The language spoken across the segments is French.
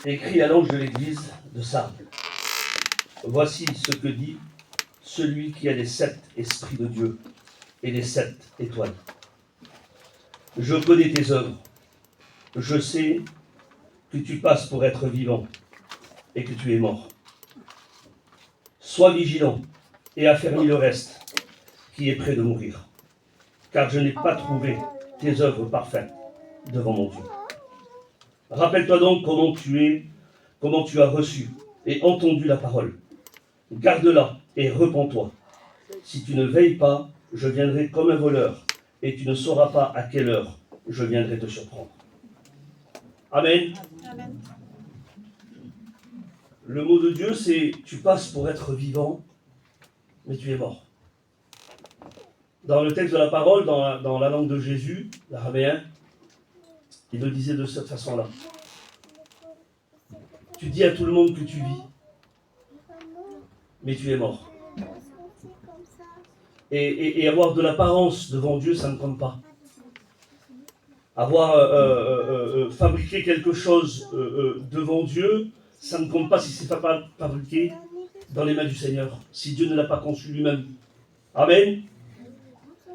Écrit à l'ange de l'église de Sardes. Voici ce que dit celui qui a les 7 esprits de Dieu et les 7 étoiles. Je connais tes œuvres. Je sais que tu passes pour être vivant et que tu es mort. Sois vigilant et affermis le reste qui est près de mourir. Car je n'ai pas trouvé tes œuvres parfaites devant mon Dieu. Rappelle-toi donc comment tu as reçu et entendu la parole. Garde-la et repens-toi. Si tu ne veilles pas, je viendrai comme un voleur, et tu ne sauras pas à quelle heure je viendrai te surprendre. Amen. Amen. Le mot de Dieu, c'est « tu passes pour être vivant, mais tu es mort ». Dans le texte de la parole, dans la langue de Jésus, l'araméen, il le disait de cette façon-là. Tu dis à tout le monde que tu vis, mais tu es mort. Et avoir de l'apparence devant Dieu, ça ne compte pas. Avoir fabriqué quelque chose devant Dieu, ça ne compte pas si ce n'est pas fabriqué dans les mains du Seigneur, si Dieu ne l'a pas conçu lui-même. Amen.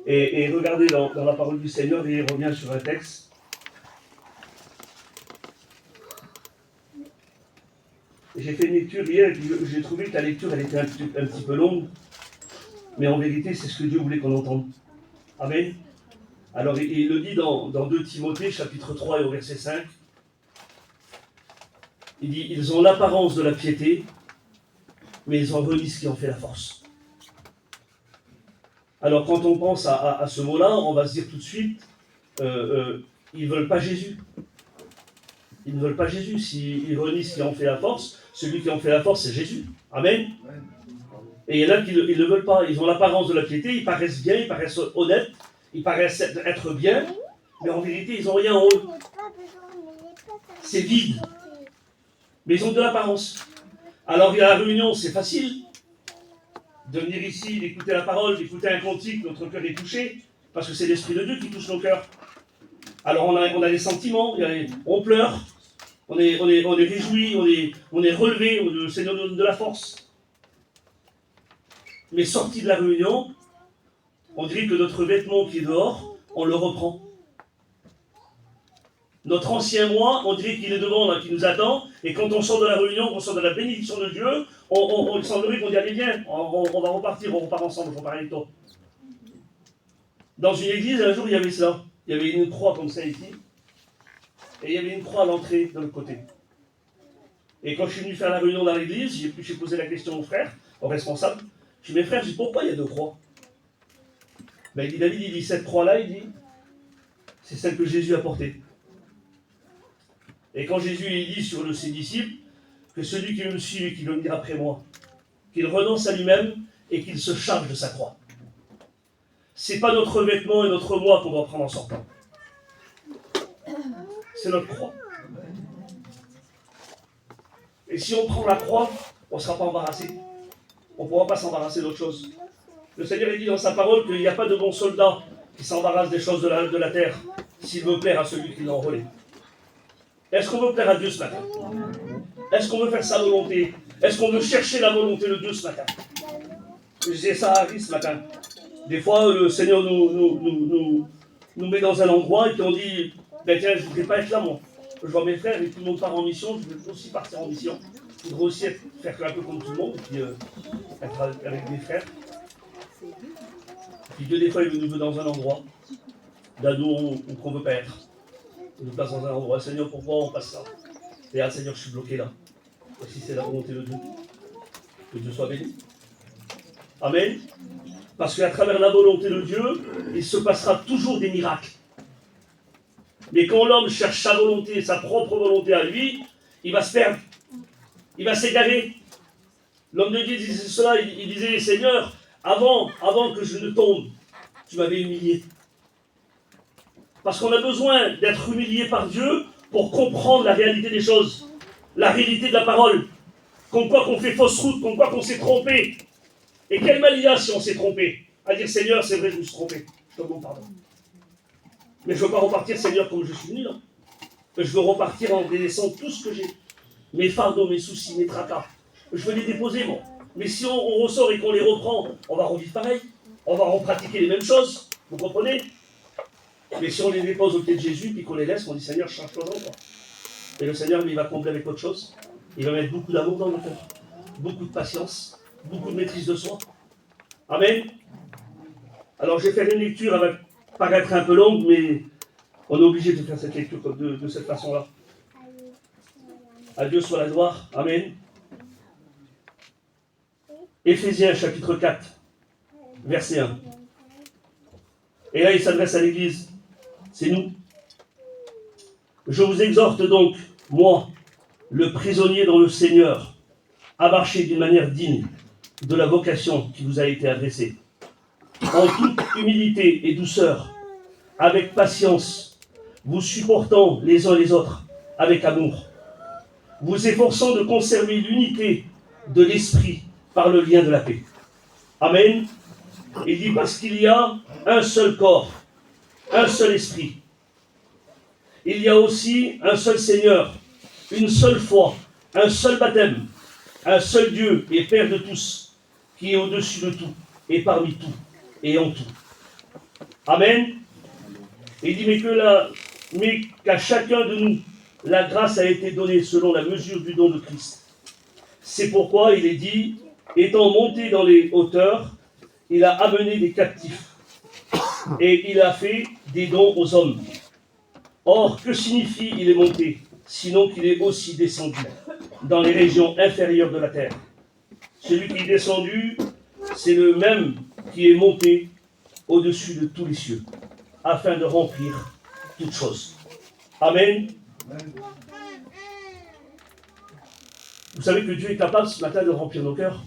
Et regardez dans la parole du Seigneur, et il revient sur un texte. J'ai fait une lecture hier et puis j'ai trouvé que la lecture elle était un petit peu longue, mais en vérité c'est ce que Dieu voulait qu'on entende. Amen. Alors il le dit dans 2 Timothée chapitre 3 et au verset 5. Il dit, ils ont l'apparence de la piété, mais ils en relient ce qui en fait la force. Alors quand on pense à ce mot-là, on va se dire tout de suite, ils ne veulent pas Jésus. Ils ne veulent pas Jésus. S'ils relient ce qui en fait la force, celui qui en fait la force, c'est Jésus. Amen. Et il y en a qui ne le veulent pas. Ils ont l'apparence de la piété, ils paraissent bien, ils paraissent honnêtes, ils paraissent être bien, mais en vérité, ils n'ont rien en eux. C'est vide. Mais ils ont de l'apparence. Alors, à la réunion, c'est facile de venir ici, d'écouter la parole, d'écouter un cantique, notre cœur est touché, parce que c'est l'Esprit de Dieu qui touche nos cœurs. Alors, on a des sentiments, on pleure, on est réjoui, on est relevé, le Seigneur nous donne de la force. Mais sorti de la réunion, on dirait que notre vêtement qui est dehors, on le reprend. Notre ancien moi, on dirait qu'il est devant, là, qui nous attend, et quand on sort de la réunion, on sort de la bénédiction de Dieu, il semblerait qu'on dit allez viens, on va repartir, on repart ensemble, je repars avec toi. Dans une église, un jour, il y avait ça. Il y avait une croix comme ça ici, et il y avait une croix à l'entrée de l'autre côté. Et quand je suis venu faire la réunion dans l'église, j'ai posé la question aux frères, aux responsables. Je dis mes frères, je dis pourquoi il y a 2 croix? Ben, il dit David, il dit cette croix-là, il dit, c'est celle que Jésus a portée. Et quand Jésus il dit sur ses disciples que celui qui me suit et qui veut venir après moi, qu'il renonce à lui-même et qu'il se charge de sa croix. C'est pas notre vêtement et notre moi qu'on doit prendre en sortant. C'est notre croix. Et si on prend la croix, on ne sera pas embarrassé. On ne pourra pas s'embarrasser d'autre chose. Le Seigneur dit dans sa parole qu'il n'y a pas de bon soldat qui s'embarrasse des choses de la terre s'il veut plaire à celui qui l'a enrôlé. Est-ce qu'on veut plaire à Dieu ce matin? Est-ce qu'on veut faire sa volonté? Est-ce qu'on veut chercher la volonté de Dieu ce matin? Je disais ça à Harry ce matin. Des fois, le Seigneur nous met dans un endroit et puis on dit ben tiens, je ne voudrais pas être là, moi. Je vois mes frères et tout le monde part en mission, je veux aussi partir en mission. Je voudrais aussi faire un peu comme tout le monde, et puis être avec des frères. Et puis Dieu, des fois, il nous veut dans un endroit, là où on ne veut pas être. Il nous place dans un endroit. Seigneur, pourquoi on passe ça? Et ah, Seigneur, je suis bloqué là. Et si c'est la volonté de Dieu, que Dieu soit béni. Amen. Parce qu'à travers la volonté de Dieu, il se passera toujours des miracles. Mais quand l'homme cherche sa volonté, sa propre volonté à lui, il va se perdre. Il va s'égarer. L'homme de Dieu disait cela, il disait, Seigneur, avant que je ne tombe, tu m'avais humilié. Parce qu'on a besoin d'être humilié par Dieu pour comprendre la réalité des choses, la réalité de la parole. Comme quoi qu'on fait fausse route, comme quoi qu'on s'est trompé. Et quel mal il y a si on s'est trompé? À dire, Seigneur, c'est vrai, je me suis trompé. Je te demande pardon. Mais je ne veux pas repartir, Seigneur, comme je suis venu là. Je veux repartir en délaissant tout ce que j'ai. mes fardeaux, mes soucis, mes tracas. Je veux les déposer, moi. Mais si on ressort et qu'on les reprend, on va revivre pareil. On va repratiquer les mêmes choses. Vous comprenez? Mais si on les dépose au pied de Jésus, puis qu'on les laisse, on dit Seigneur, change-toi dans quoi. Et le Seigneur, il va combler avec autre chose. Il va mettre beaucoup d'amour dans le cœur. Beaucoup de patience. Beaucoup de maîtrise de soi. Amen. Alors je vais faire une lecture, elle va paraître un peu longue, mais on est obligé de faire cette lecture de cette façon-là. À Dieu soit la gloire. Amen. Éphésiens chapitre 4, verset 1. Et là, il s'adresse à l'Église. C'est nous. Je vous exhorte donc, moi, le prisonnier dans le Seigneur, à marcher d'une manière digne de la vocation qui vous a été adressée, en toute humilité et douceur, avec patience, vous supportant les uns les autres avec amour, vous efforçant de conserver l'unité de l'esprit par le lien de la paix. Amen. Il dit parce qu'il y a un seul corps, un seul esprit. Il y a aussi un seul Seigneur, une seule foi, un seul baptême, un seul Dieu et Père de tous, qui est au-dessus de tout, et parmi tout, et en tout. Amen. Et il dit, mais qu'à chacun de nous, la grâce a été donnée selon la mesure du don de Christ. C'est pourquoi il est dit, étant monté dans les hauteurs, il a amené des captifs, et il a fait des dons aux hommes. Or, que signifie il est monté, sinon qu'il est aussi descendu dans les régions inférieures de la terre? Celui qui est descendu, c'est le même qui est monté au-dessus de tous les cieux, afin de remplir toutes choses. Amen. Vous savez que Dieu est capable ce matin de remplir nos cœurs,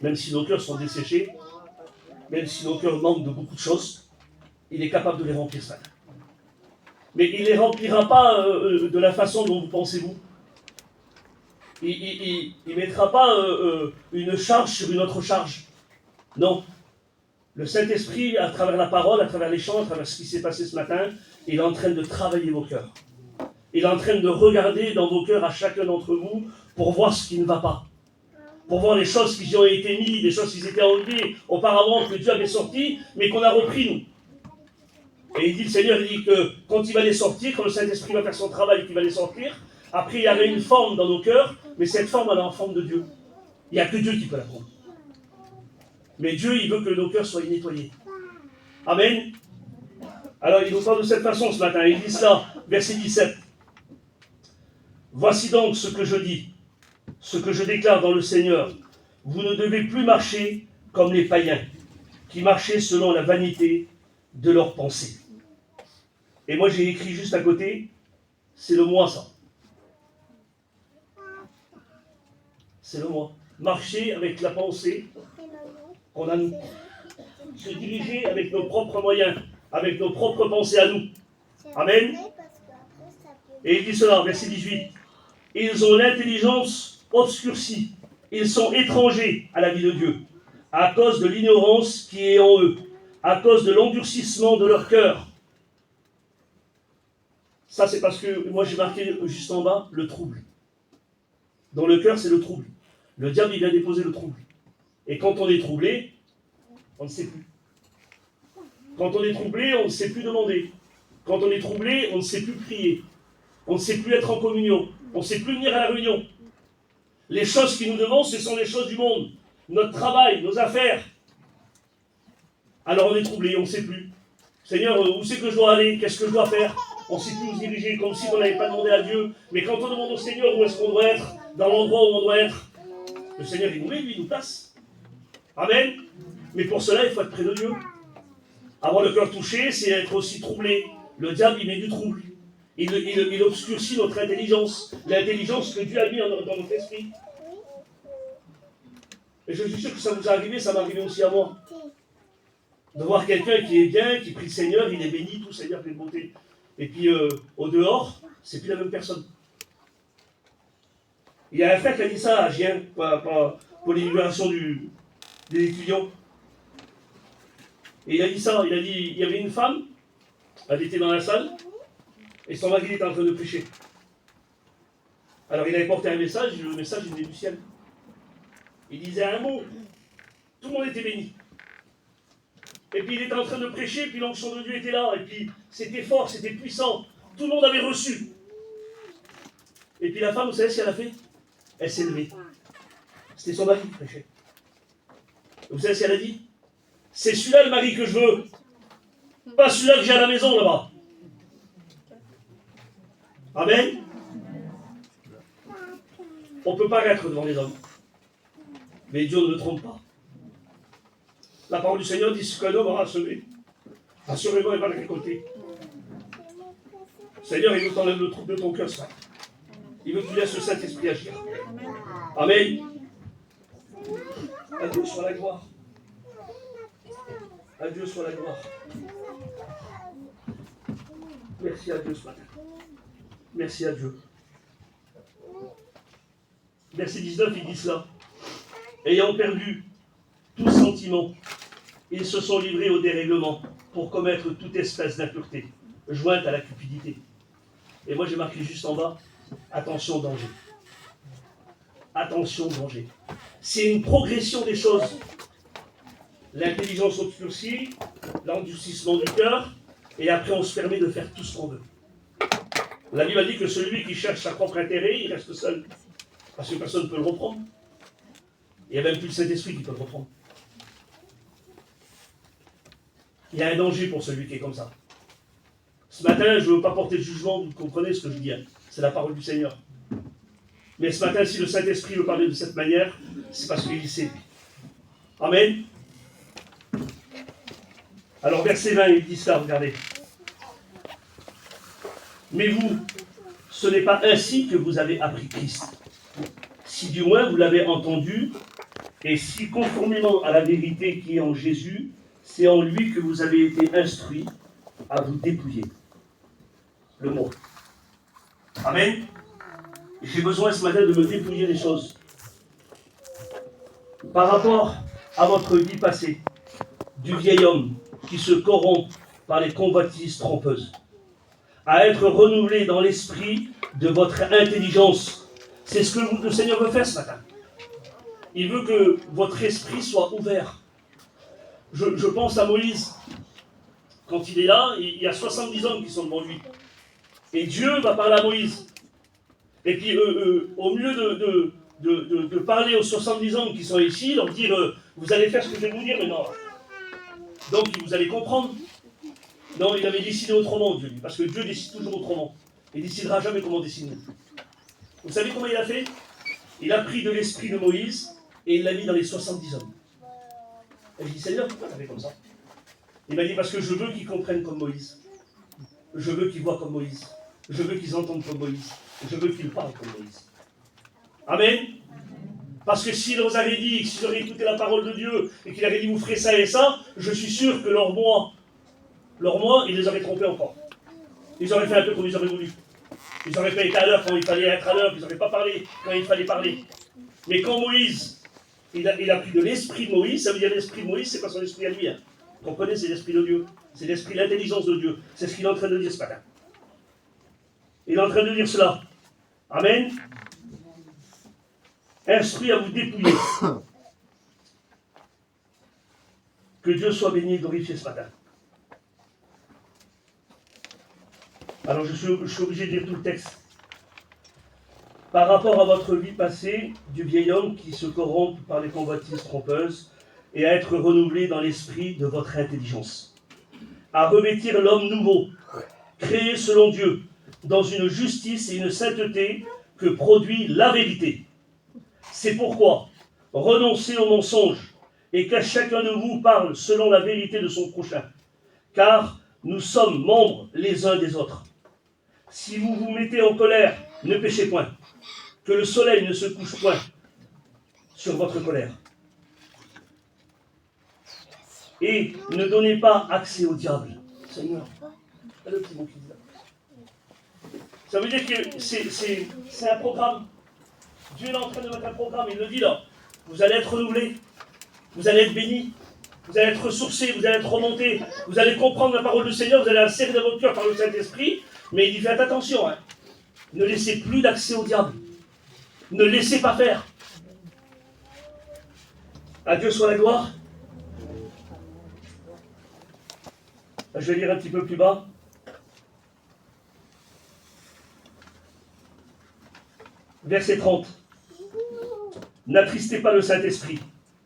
même si nos cœurs sont desséchés, même si nos cœurs manquent de beaucoup de choses, il est capable de les remplir ce matin. Mais il ne les remplira pas de la façon dont vous pensez vous. Il ne mettra pas une charge sur une autre charge. Non. Le Saint-Esprit, à travers la parole, à travers les chants, à travers ce qui s'est passé ce matin, il est en train de travailler vos cœurs. Il est en train de regarder dans vos cœurs à chacun d'entre vous pour voir ce qui ne va pas. Pour voir les choses qui y ont été mises, les choses qui étaient enlevées auparavant, que Dieu avait sorties, mais qu'on a repris nous. Et il dit, le Seigneur, il dit que quand il va les sortir, quand le Saint-Esprit va faire son travail et qu'il va les sortir, après il y avait une forme dans nos cœurs, mais cette forme elle est en forme de Dieu. Il n'y a que Dieu qui peut la prendre. Mais Dieu, il veut que nos cœurs soient nettoyés. Amen. Alors il nous parle de cette façon ce matin. Il dit ça, verset 17. Voici donc ce que je dis, ce que je déclare dans le Seigneur. Vous ne devez plus marcher comme les païens, qui marchaient selon la vanité de leurs pensées. Et moi j'ai écrit juste à côté, c'est le moi ça. C'est le moi. Marcher avec la pensée qu'on a nous. Se diriger avec nos propres moyens, avec nos propres pensées à nous. Amen. Et il dit cela, verset 18. Ils ont l'intelligence obscurcie. Ils sont étrangers à la vie de Dieu, à cause de l'ignorance qui est en eux, à cause de l'endurcissement de leur cœur. Ça, c'est parce que moi, j'ai marqué juste en bas le trouble. Dans le cœur, c'est le trouble. Le diable, il vient déposer le trouble. Et quand on est troublé, on ne sait plus. Quand on est troublé, on ne sait plus demander. Quand on est troublé, on ne sait plus prier. On ne sait plus être en communion. On ne sait plus venir à la réunion. Les choses qui nous demandent, ce sont les choses du monde. Notre travail, nos affaires. Alors on est troublé, on ne sait plus. Seigneur, où c'est que je dois aller? Qu'est-ce que je dois faire? On ne sait plus où se diriger, comme si on n'avait pas demandé à Dieu. Mais quand on demande au Seigneur où est-ce qu'on doit être, dans l'endroit où on doit être, le Seigneur, il nous met, lui, il nous place. Amen. Mais pour cela, il faut être près de Dieu. Avoir le cœur touché, c'est être aussi troublé. Le diable, il met du trouble. Il obscurcit notre intelligence. L'intelligence que Dieu a mis dans notre esprit. Et je suis sûr que ça vous est arrivé, ça m'est arrivé aussi à moi. De voir quelqu'un qui est bien, qui prie le Seigneur, il est béni, tout Seigneur, plein de beauté. Et puis, au dehors, c'est plus la même personne. Il y a un frère qui a dit ça à Gien, pour l'inauguration des étudiants. Et il a dit ça, il a dit, il y avait une femme, elle était dans la salle, et son mari était en train de prêcher. Alors il avait porté un message, et le message il venait du ciel. Il disait un mot, tout le monde était béni. Et puis il était en train de prêcher, puis l'onction de Dieu était là, et puis c'était fort, c'était puissant, tout le monde avait reçu. Et puis la femme, vous savez ce qu'elle a fait? Elle s'est levée. C'était son mari qui prêchait. Et vous savez ce qu'elle a dit? C'est celui-là le mari que je veux, pas celui-là que j'ai à la maison là-bas. Amen. On ne peut pas être devant les hommes. Mais Dieu ne le trompe pas. La parole du Seigneur dit ce qu'un homme aura semé, assurément il va le récolter. Seigneur, il veut t'enlève le trouble de ton cœur, ça. Il veut que tu laisses le Saint-Esprit agir. Amen. À Dieu soit la gloire. À Dieu soit la gloire. Merci à Dieu ce matin. Merci à Dieu. Verset 19, il dit cela. Ayant perdu tout sentiment, ils se sont livrés au dérèglement pour commettre toute espèce d'impureté, jointe à la cupidité. Et moi j'ai marqué juste en bas, attention danger. Attention danger. C'est une progression des choses. L'intelligence obscurcie, l'endurcissement du cœur, et après on se permet de faire tout ce qu'on veut. La Bible a dit que celui qui cherche sa propre intérêt, il reste seul. Parce que personne ne peut le reprendre. Il n'y a même plus le Saint-Esprit qui peut le reprendre. Il y a un danger pour celui qui est comme ça. Ce matin, je ne veux pas porter de jugement, vous comprenez ce que je dis. C'est la parole du Seigneur. Mais ce matin, si le Saint-Esprit veut parler de cette manière, c'est parce qu'il sait. Amen. Alors, verset 20, il dit ça, regardez. Mais vous, ce n'est pas ainsi que vous avez appris Christ. Si du moins vous l'avez entendu, et si conformément à la vérité qui est en Jésus, c'est en lui que vous avez été instruits à vous dépouiller. Le mot. Amen. J'ai besoin ce matin de me dépouiller des choses. Par rapport à votre vie passée, du vieil homme qui se corrompt par les convoitises trompeuses, à être renouvelé dans l'esprit de votre intelligence. C'est ce que le Seigneur veut faire ce matin. Il veut que votre esprit soit ouvert. Je pense à Moïse. Quand il est là, il y a 70 hommes qui sont devant lui. Et Dieu va parler à Moïse. Et puis, au lieu de parler aux 70 hommes qui sont ici, leur dire vous allez faire ce que je vais vous dire maintenant. Donc, vous allez comprendre. Non, il avait décidé autrement, Dieu, parce que Dieu décide toujours autrement. Il ne décidera jamais comment décider. Vous savez comment il a fait? Il a pris de l'esprit de Moïse et il l'a mis dans les 70 hommes. Et je dis, Seigneur, pourquoi tu as fait comme ça? Il m'a dit, parce que je veux qu'ils comprennent comme Moïse. Je veux qu'ils voient comme Moïse. Je veux qu'ils entendent comme Moïse. Je veux qu'ils parlent comme Moïse. Amen. Parce que s'il leur avait dit, s'ils auraient écouté la parole de Dieu et qu'il avait dit, vous ferez ça et ça, je suis sûr que leur moi, ils les auraient trompés encore. Ils auraient fait un peu comme ils auraient voulu. Ils n'auraient pas été à l'heure quand il fallait être à l'heure, ils n'auraient pas parlé quand il fallait parler. Mais quand Moïse, il a pris de l'esprit de Moïse, ça veut dire l'esprit de Moïse, c'est pas son esprit à lui. Hein. Vous comprenez, c'est l'esprit de Dieu. C'est l'esprit, l'intelligence de Dieu. C'est ce qu'il est en train de dire ce matin. Il est en train de dire cela. Amen. Instruit à vous dépouiller. Que Dieu soit béni et glorifié ce matin. Alors je suis obligé de lire tout le texte. Par rapport à votre vie passée, du vieil homme qui se corrompt par les convoitises trompeuses, et à être renouvelé dans l'esprit de votre intelligence. À revêtir l'homme nouveau, créé selon Dieu, dans une justice et une sainteté que produit la vérité. C'est pourquoi, renoncez au mensonge, et qu'à chacun de vous parle selon la vérité de son prochain. Car nous sommes membres les uns des autres. Si vous vous mettez en colère, ne péchez point. Que le soleil ne se couche point sur votre colère. Et ne donnez pas accès au diable. Seigneur, le petit mot qui dit là. Ça veut dire que c'est un programme. Dieu est en train de mettre un programme, il le dit là. Vous allez être renouvelés, vous allez être bénis, vous allez être ressourcés, vous allez être remontés, vous allez comprendre la parole du Seigneur, vous allez la serrer dans votre cœur par le Saint-Esprit, mais il dit faites attention, hein. Ne laissez plus d'accès au diable. Ne laissez pas faire. À Dieu soit la gloire. Je vais lire un petit peu plus bas. Verset 30. N'attristez pas le Saint-Esprit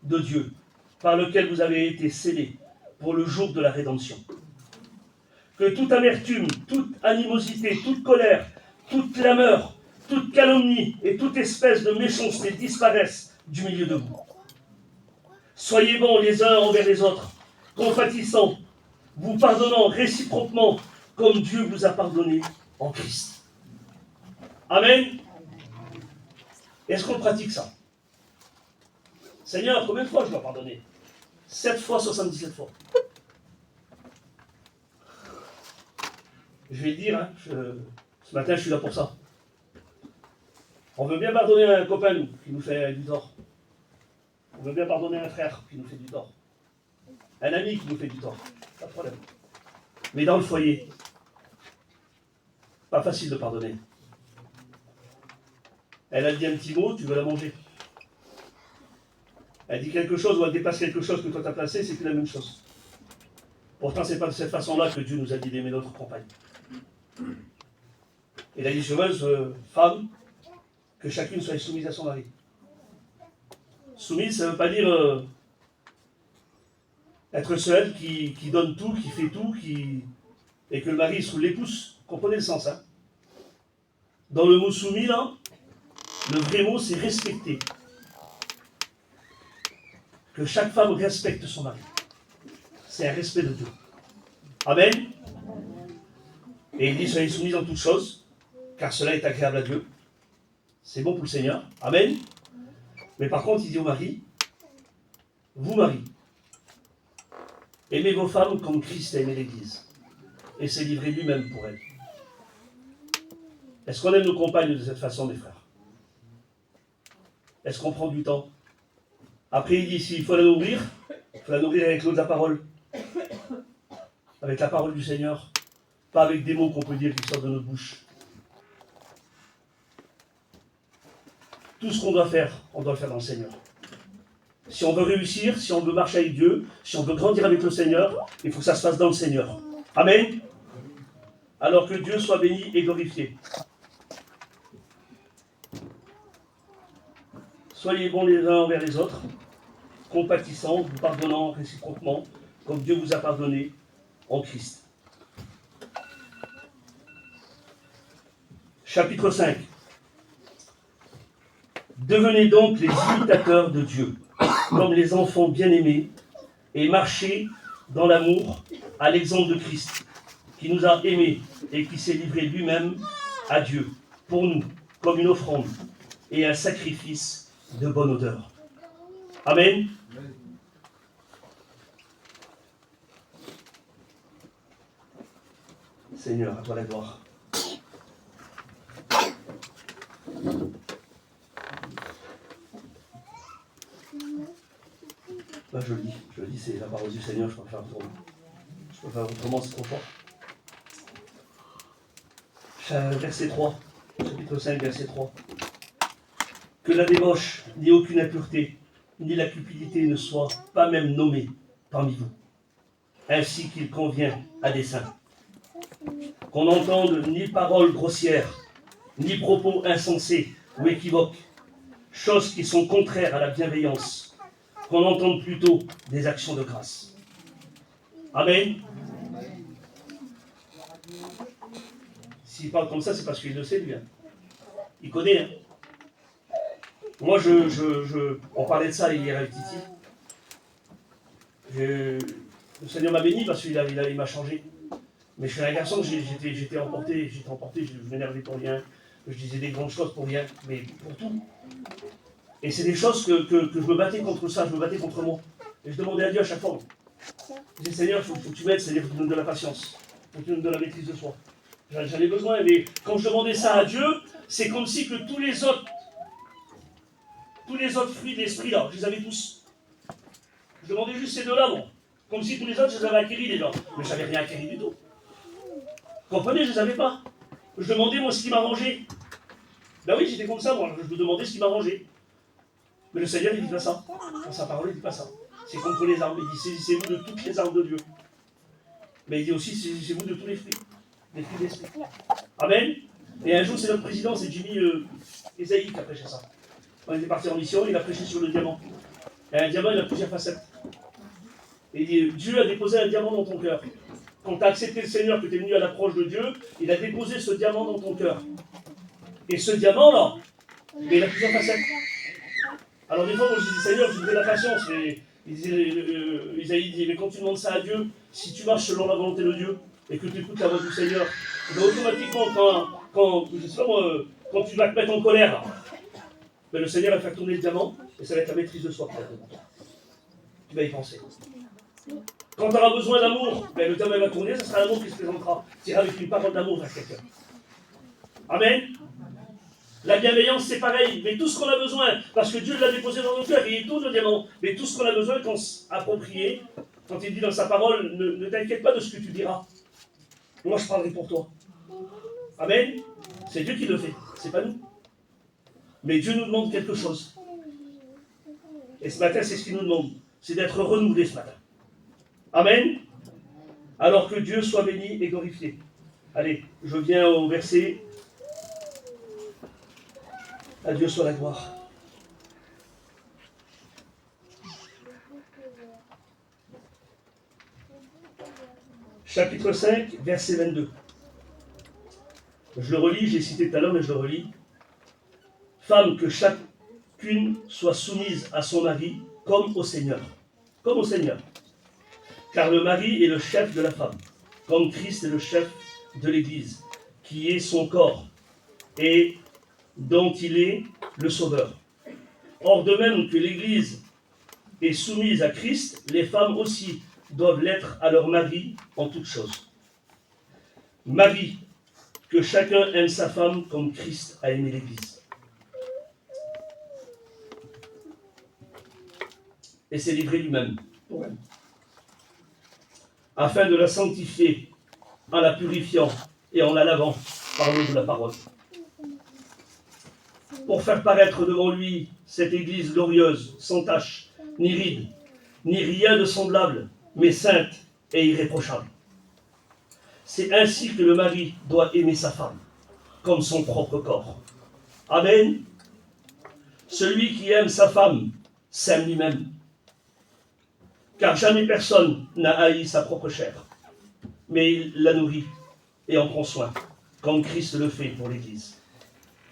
de Dieu, par lequel vous avez été scellés pour le jour de la rédemption. Que toute amertume, toute animosité, toute colère, toute clameur, toute calomnie et toute espèce de méchanceté disparaissent du milieu de vous. Soyez bons les uns envers les autres, compatissants, vous pardonnant réciproquement comme Dieu vous a pardonné en Christ. Amen. Est-ce qu'on pratique ça? Seigneur, combien de fois je dois pardonner? 7 fois, 77 fois. Je vais le dire, hein, ce matin je suis là pour ça. On veut bien pardonner à un copain qui nous fait du tort. On veut bien pardonner à un frère qui nous fait du tort. Un ami qui nous fait du tort. Pas de problème. Mais dans le foyer, pas facile de pardonner. Elle a dit un petit mot, tu veux la manger. Elle dit quelque chose ou elle dépasse quelque chose que toi t'as placé, c'est plus la même chose. Pourtant, c'est pas de cette façon-là que Dieu nous a dit d'aimer notre compagne. Il a dit heureuse femme, que chacune soit soumise à son mari. Soumise, ça ne veut pas dire être seule, qui donne tout, qui fait tout, et que le mari sous les pouces. Comprenez le sens, hein? Dans le mot soumis, là, le vrai mot, c'est respecter. Que chaque femme respecte son mari. C'est un respect de Dieu. Amen. Et il dit, soyez soumis en toutes choses, car cela est agréable à Dieu. C'est bon pour le Seigneur. Amen. Mais par contre, il dit au mari, vous mari, aimez vos femmes comme Christ a aimé l'Église, et s'est livré lui-même pour elle. Est-ce qu'on aime nos compagnes de cette façon, mes frères? Est-ce qu'on prend du temps? Après, il dit, s'il faut la nourrir, il faut la nourrir avec l'eau de la parole. Avec la parole du Seigneur. Pas avec des mots qu'on peut dire qui sortent de notre bouche. Tout ce qu'on doit faire, on doit le faire dans le Seigneur. Si on veut réussir, si on veut marcher avec Dieu, si on veut grandir avec le Seigneur, il faut que ça se fasse dans le Seigneur. Amen. Alors que Dieu soit béni et glorifié. Soyez bons les uns envers les autres, compatissants, vous pardonnant réciproquement, comme Dieu vous a pardonné en Christ. Chapitre 5. Devenez donc les imitateurs de Dieu, comme les enfants bien-aimés, et marchez dans l'amour à l'exemple de Christ, qui nous a aimés et qui s'est livré lui-même à Dieu, pour nous, comme une offrande et un sacrifice de bonne odeur. Amen. Seigneur, à toi la gloire. Là, je le dis, c'est la parole du Seigneur, je peux faire autrement. Je peux faire autrement, c'est trop fort. Verset 3, chapitre 5, verset 3. Que la débauche, ni aucune impureté, ni la cupidité ne soient pas même nommées parmi vous, ainsi qu'il convient à des saints. Qu'on n'entende ni paroles grossières, ni propos insensés ou équivoques, choses qui sont contraires à la bienveillance, qu'on entende plutôt des actions de grâce. Amen. S'il parle comme ça, c'est parce qu'il le sait, lui. Hein. Il connaît. Hein. Moi, on parlait de ça hier avec Titi. Le Seigneur m'a béni parce qu'il m'a changé. Mais je suis un garçon, j'étais emporté, je m'énervais pour rien, je disais des grandes choses pour rien, mais pour tout. Et c'est des choses que je me battais contre ça, je me battais contre moi. Et je demandais à Dieu à chaque fois. Je disais, Seigneur, il faut que tu m'aides, c'est-à-dire que tu me donnes de la patience, il faut que tu me donnes de la maîtrise de soi. J'en ai besoin, mais quand je demandais ça à Dieu, c'est comme si que tous les autres fruits de l'esprit là, je les avais tous. Je demandais juste ces deux-là, bon. Comme si tous les autres, je les avais acquéris déjà. Mais je n'avais rien acquéri du tout. Vous comprenez, je ne les avais pas. Je demandais moi ce qui m'arrangeait. Ben oui, j'étais comme ça, moi. Je me demandais ce qui m'arrangeait. Mais le Seigneur, il dit pas ça. Dans sa parole, il dit pas ça. C'est contre les armes. Il dit saisissez-vous de toutes les armes de Dieu. Mais il dit aussi saisissez-vous de tous les fruits d'esprit. Amen. Et un jour, c'est notre président, c'est Jimmy Esaïe qui a prêché ça. On était parti en mission, il a prêché sur le diamant. Et un diamant, il a plusieurs facettes. Et il dit Dieu a déposé un diamant dans ton cœur. Quand tu as accepté le Seigneur, que tu es venu à l'approche de Dieu, il a déposé ce diamant dans ton cœur. Et ce diamant-là, il a plusieurs facettes. Alors des fois, moi je dis Seigneur, je vous fais la patience. Mais Isaïe dit, mais quand tu demandes ça à Dieu, si tu marches selon la volonté de Dieu, et que tu écoutes la voix du Seigneur, ben automatiquement, je sais pas moi, quand tu vas te mettre en colère, ben le Seigneur va faire tourner le diamant, et ça va être la maîtrise de soi. Tu vas y penser. Quand tu auras besoin d'amour, ben le diamant va tourner, ce sera l'amour qui se présentera. Tu iras avec une parole d'amour vers quelqu'un. Amen. La bienveillance, c'est pareil, mais tout ce qu'on a besoin, parce que Dieu l'a déposé dans nos cœurs, il tourne le diamant, mais tout ce qu'on a besoin, quand approprié, quand il dit dans sa parole, ne t'inquiète pas de ce que tu diras. Moi, je parlerai pour toi. Amen. C'est Dieu qui le fait, c'est pas nous. Mais Dieu nous demande quelque chose. Et ce matin, c'est ce qu'il nous demande, c'est d'être renouvelé ce matin. Amen. Alors que Dieu soit béni et glorifié. Allez, je viens au verset. À Dieu soit la gloire. Chapitre 5, verset 22. Je le relis, j'ai cité tout à l'heure, mais je le relis. Femme, que chacune soit soumise à son mari, comme au Seigneur. Comme au Seigneur. Car le mari est le chef de la femme, comme Christ est le chef de l'Église, qui est son corps, et dont il est le Sauveur. Or, de même que l'Église est soumise à Christ, les femmes aussi doivent l'être à leur mari en toutes choses. Mari, que chacun aime sa femme comme Christ a aimé l'Église. Et s'est livré lui-même pour elle, afin de la sanctifier en la purifiant et en la lavant par l'eau de la parole, pour faire paraître devant lui cette Église glorieuse, sans tache, ni ride, ni rien de semblable, mais sainte et irréprochable. C'est ainsi que le mari doit aimer sa femme, comme son propre corps. Amen. Celui qui aime sa femme s'aime lui-même. Car jamais personne n'a haï sa propre chair, mais il la nourrit et en prend soin, comme Christ le fait pour l'Église.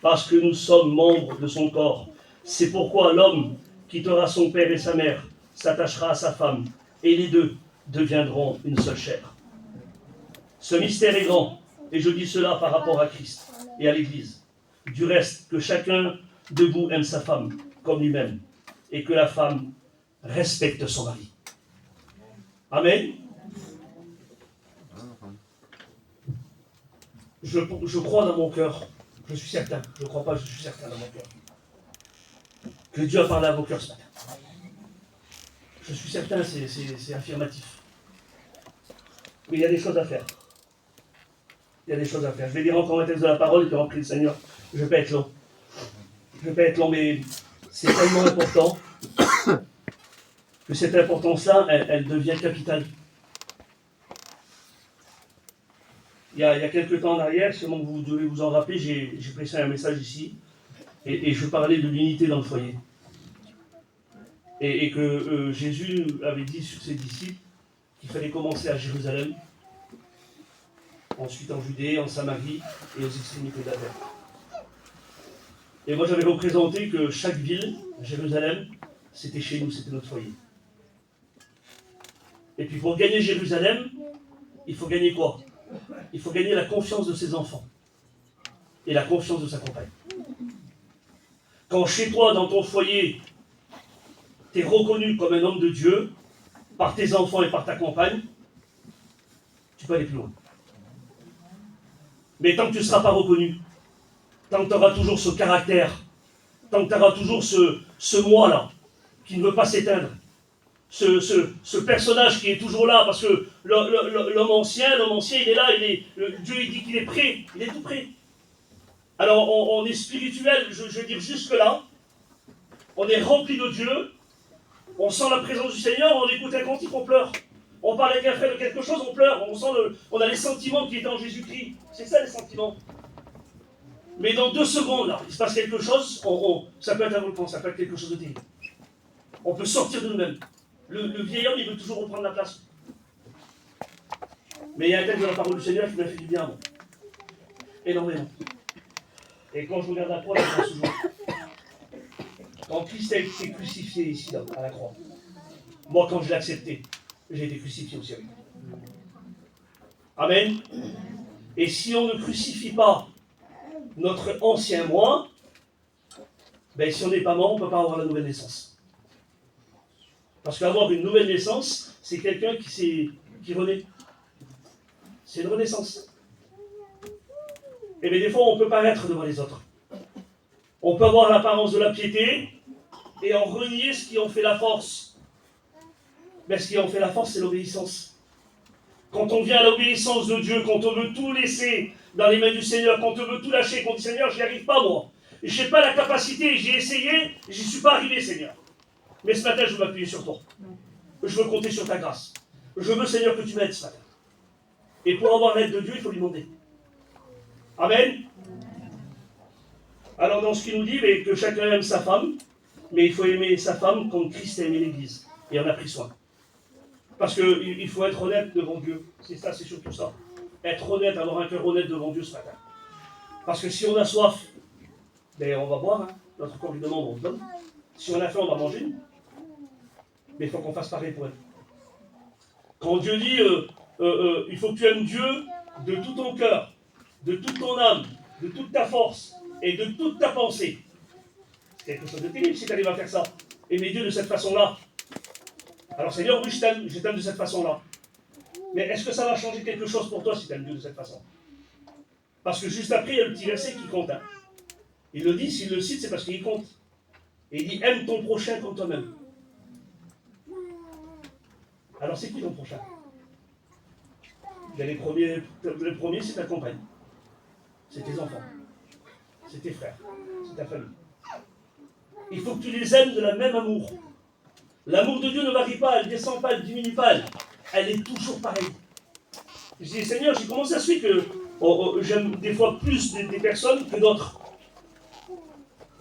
Parce que nous sommes membres de son corps. C'est pourquoi l'homme quittera son père et sa mère, s'attachera à sa femme, et les deux deviendront une seule chair. Ce mystère est grand, et je dis cela par rapport à Christ et à l'Église. Du reste, que chacun de vous aime sa femme comme lui-même, et que la femme respecte son mari. Amen. Je crois dans mon cœur, je suis certain, je ne crois pas, je suis certain dans mon cœur, que Dieu a parlé à vos cœurs ce matin. Je suis certain, c'est affirmatif. Mais il y a des choses à faire. Il y a des choses à faire. Je vais lire encore un texte de la parole, et puis après le Seigneur, je ne vais pas être long. Je ne vais pas être long, mais c'est tellement important que cette importance-là, elle devient capitale. Il y a quelques temps en arrière, sûrement que vous devez vous en rappeler, j'ai prêché un message ici, et je parlais de l'unité dans le foyer. Et que Jésus avait dit sur ses disciples qu'il fallait commencer à Jérusalem, ensuite en Judée, en Samarie et aux extrémités de la terre. Et moi j'avais représenté que chaque ville, Jérusalem, c'était chez nous, c'était notre foyer. Et puis pour gagner Jérusalem, il faut gagner quoi? Il faut gagner la confiance de ses enfants et la confiance de sa compagne. Quand chez toi, dans ton foyer, tu es reconnu comme un homme de Dieu par tes enfants et par ta compagne, tu peux aller plus loin. Mais tant que tu ne seras pas reconnu, tant que tu auras toujours ce caractère, tant que tu auras toujours ce moi-là, qui ne veut pas s'éteindre, ce personnage qui est toujours là, parce que l'homme ancien, il est là, Dieu il dit qu'il est prêt, il est tout prêt. Alors, on est spirituel, je veux dire jusque-là. On est rempli de Dieu. On sent la présence du Seigneur, on écoute un cantique, on pleure. On parle avec un frère de quelque chose, on pleure. On a les sentiments qui étaient en Jésus-Christ. C'est ça, les sentiments. Mais dans 2 secondes, là, il se passe quelque chose, ça peut être un volcan, ça peut être quelque chose de terrible. On peut sortir de nous-mêmes. Le vieil homme, il veut toujours reprendre la place. Mais il y a un texte de la parole du Seigneur qui m'a fait du bien, moi. Énormément. Et quand je regarde la croix, je pense toujours. Quand Christ a été crucifié ici, là, à la croix, moi, quand je l'ai accepté, j'ai été crucifié aussi avec lui. Amen. Et si on ne crucifie pas notre ancien moi, ben, si on n'est pas mort, on ne peut pas avoir la nouvelle naissance. Parce qu'avoir une nouvelle naissance, c'est quelqu'un qui renaît. C'est une renaissance. Et bien des fois, on peut paraître devant les autres. On peut avoir l'apparence de la piété et en renier ce qui en fait la force. Mais ce qui en fait la force, c'est l'obéissance. Quand on vient à l'obéissance de Dieu, quand on veut tout laisser dans les mains du Seigneur, quand on veut tout lâcher, quand on dit Seigneur, je n'y arrive pas moi. Je n'ai pas la capacité, j'ai essayé, j'y suis pas arrivé, Seigneur. Mais ce matin, je veux m'appuyer sur toi. Je veux compter sur ta grâce. Je veux, Seigneur, que tu m'aides ce matin. Et pour avoir l'aide de Dieu, il faut lui demander. Amen. Alors dans ce qu'il nous dit, mais que chacun aime sa femme, mais il faut aimer sa femme comme Christ a aimé l'Église. Et en a pris soin. Parce qu'il faut être honnête devant Dieu. C'est ça, c'est surtout ça. Être honnête, avoir un cœur honnête devant Dieu ce matin. Parce que si on a soif, ben on va boire. Hein. Notre corps lui demande, on se donne. Si on a faim, on va manger. Mais il faut qu'on fasse pareil pour elle. Quand Dieu dit, il faut que tu aimes Dieu de tout ton cœur, de toute ton âme, de toute ta force et de toute ta pensée. C'est quelque chose de terrible si tu arrives à faire ça. Aimer Dieu de cette façon-là. Alors Seigneur, oui, je t'aime de cette façon-là. Mais est-ce que ça va changer quelque chose pour toi si tu aimes Dieu de cette façon? Parce que juste après, il y a le petit verset qui compte. Hein. Il le dit, s'il le cite, c'est parce qu'il compte. Et il dit, aime ton prochain comme toi-même. Alors c'est qui ton prochain? Le premier, c'est ta compagne. C'est tes enfants. C'est tes frères. C'est ta famille. Il faut que tu les aimes de la même amour. L'amour de Dieu ne varie pas, elle ne descend pas, elle ne diminue pas. Elle est toujours pareille. Je dis, Seigneur, j'ai commencé à suivre que j'aime des fois plus des personnes que d'autres.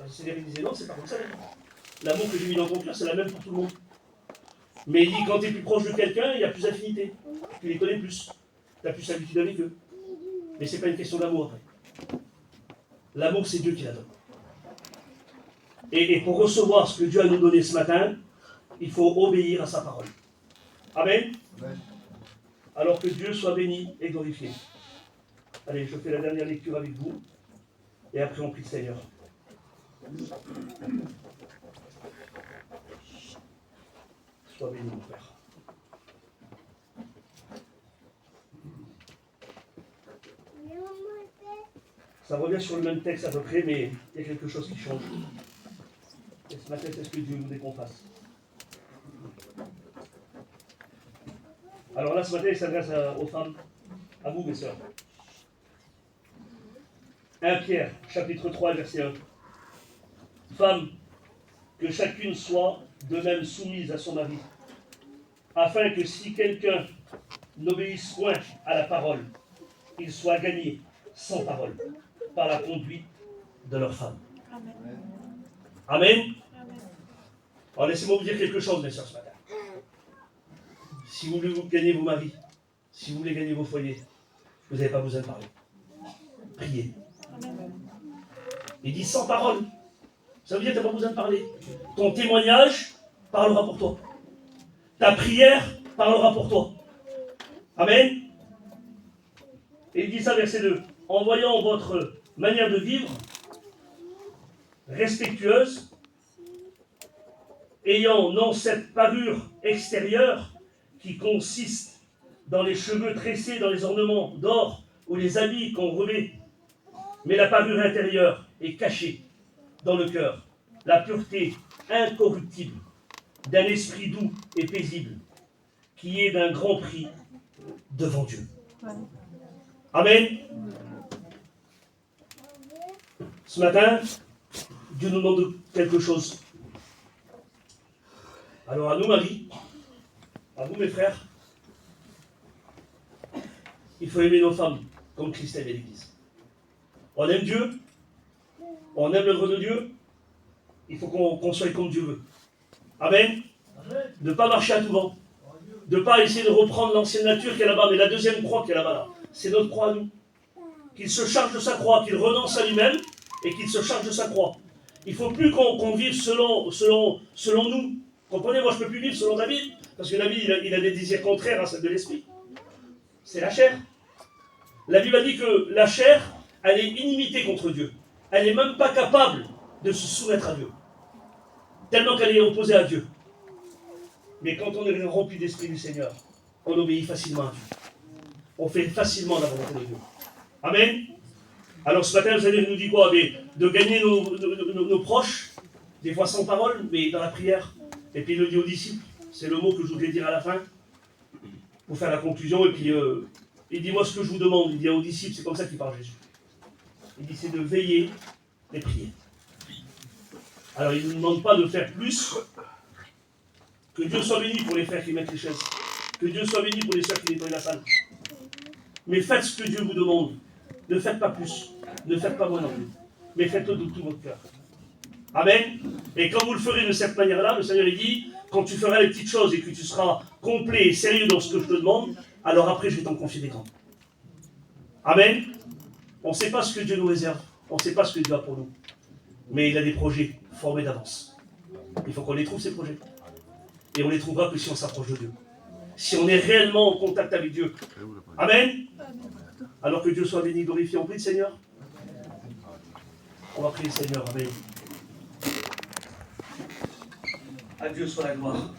Le Seigneur il disait, non, c'est pas comme ça. L'amour que j'ai mis dans ton cœur, c'est la même pour tout le monde. Mais il dit, quand tu es plus proche de quelqu'un, il y a plus d'affinité. Tu les connais plus. Tu as plus l'habitude avec eux. Mais ce n'est pas une question d'amour après. L'amour, c'est Dieu qui la donne. Et pour recevoir ce que Dieu a nous donné ce matin, il faut obéir à sa parole. Amen. Amen. Alors que Dieu soit béni et glorifié. Allez, je fais la dernière lecture avec vous. Et après, on prie le Seigneur. Sois béni, mon frère. Ça revient sur le même texte à peu près, mais il y a quelque chose qui change. Et ce matin, c'est ce que Dieu voudrait qu'on fasse. Alors là, ce matin, il s'adresse aux femmes, à vous, mes sœurs. 1 Pierre, chapitre 3, verset 1. Femmes, que chacune soit de même soumise à son mari, afin que si quelqu'un n'obéisse point à la parole, il soit gagné sans parole, par la conduite de leur femme. Amen. Amen. Alors laissez-moi vous dire quelque chose, mes sœurs, ce matin. Si vous voulez gagner vos maris, si vous voulez gagner vos foyers, vous n'avez pas besoin de parler. Priez. Il dit sans parole. Ça veut dire que tu n'as pas besoin de parler. Ton témoignage parlera pour toi. Ta prière parlera pour toi. Amen. Et il dit ça, verset 2. En voyant votre manière de vivre respectueuse, ayant non cette parure extérieure qui consiste dans les cheveux tressés, dans les ornements d'or ou les habits qu'on revêt, mais la parure intérieure est cachée dans le cœur, la pureté incorruptible d'un esprit doux et paisible, qui est d'un grand prix devant Dieu. Amen. Ce matin, Dieu nous demande quelque chose. Alors à nous, Marie, à vous, mes frères, il faut aimer nos femmes comme Christ aimait l'Église. On aime Dieu, on aime l'œuvre de Dieu, il faut qu'on soit comme Dieu veut. Amen. De ne pas marcher à tout vent, de ne pas essayer de reprendre l'ancienne nature qui est là-bas, mais la deuxième croix qui est là-bas, là, c'est notre croix à nous. Qu'il se charge de sa croix, qu'il renonce à lui-même et qu'il se charge de sa croix. Il ne faut plus qu'on vive selon nous. Comprenez, moi je ne peux plus vivre selon David, parce que David il a des désirs contraires à celle de l'esprit. C'est la chair. La Bible a dit que la chair, elle est inimitée contre Dieu. Elle n'est même pas capable de se soumettre à Dieu. Tellement qu'elle est opposée à Dieu. Mais quand on est rempli d'esprit du Seigneur, on obéit facilement à Dieu. On fait facilement la volonté de Dieu. Amen. Alors ce matin, le Seigneur nous dit quoi? De gagner nos proches, des fois sans parole, mais dans la prière. Et puis il le dit aux disciples. C'est le mot que je voudrais dire à la fin, pour faire la conclusion. Et puis il dit, moi ce que je vous demande, il dit aux disciples, c'est comme ça qu'il parle Jésus. Il dit, c'est de veiller et prier. Alors il ne nous demande pas de faire plus. Que Dieu soit béni pour les frères qui mettent les chaises. Que Dieu soit béni pour les sœurs qui nettoient la salle. Mais faites ce que Dieu vous demande. Ne faites pas plus. Ne faites pas moins non plus. Mais faites-le de tout votre cœur. Amen. Et quand vous le ferez de cette manière-là, le Seigneur dit, quand tu feras les petites choses et que tu seras complet et sérieux dans ce que je te demande, alors après je vais t'en confier des grands. Amen. On ne sait pas ce que Dieu nous réserve. On ne sait pas ce que Dieu a pour nous. Mais il a des projets formés d'avance. Il faut qu'on les trouve, ces projets. Et on les trouvera que si on s'approche de Dieu. Si on est réellement en contact avec Dieu. Amen. Alors que Dieu soit béni, glorifié. On prie le Seigneur. On va prier le Seigneur. Amen. À Dieu soit la gloire.